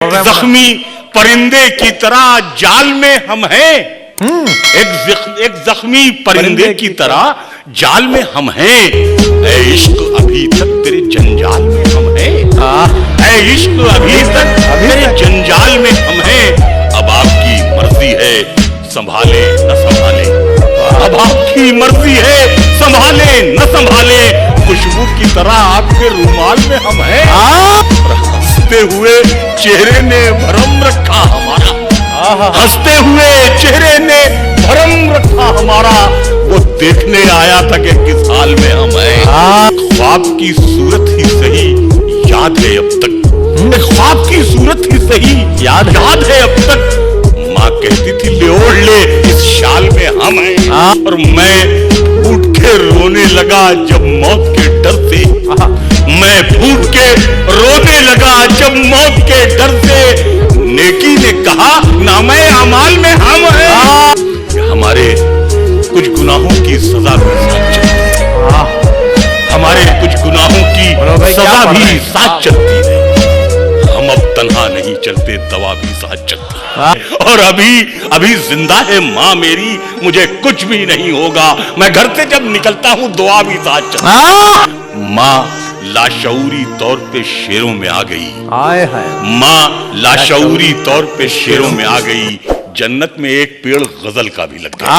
जख्मी परिंदे की तरह जाल में हम हैं। एक जख्मी परिंदे की तरह जाल में हम हैं। ऐ इश्क अभी तक तेरे जंजाल में हम हैं। ऐ इश्क अभी तक तेरे जंजाल में हम हैं। अब आपकी मर्जी है संभाले न संभाले, अब आपकी मर्जी है संभाले न संभाले। खुशबू की तरह आपके रुमाल में हम हैं। हंसते हुए चेहरे ने भरम रखा हमारा, हंसते हुए चेहरे ने भरम रखा हमारा। वो देखने आया था कि किस हाल में हम हैं। ख्वाब की सूरत ही सही याद है अब तक, ख्वाब की सूरत ही सही याद है अब तक। माँ कहती थी ले ओढ़ ले इस शाल में हम हैं। और मैं फूट के रोने लगा जब मौत के डर से, मैं फूट के रोने लगा जब मौत के डर से। नेकी ने कहा नामे अमाल में हम हैं। हमारे कुछ गुनाहों की सजा भी साथ चलती है, हमारे कुछ गुनाहों की सजा भी साथ चलती है। हम अब तन्हा नहीं चलते, दवा भी साथ चलती है। और अभी जिंदा है माँ मेरी, मुझे कुछ भी नहीं होगा। मैं घर से जब निकलता हूँ दुआ भी साथ चलती है। माँ लाशऊरी तौर पे शेरों में आ गई, माँ लाशऊरी तौर पे शेरों में आ गई। जन्नत में एक पेड़ गजल का भी लग गया।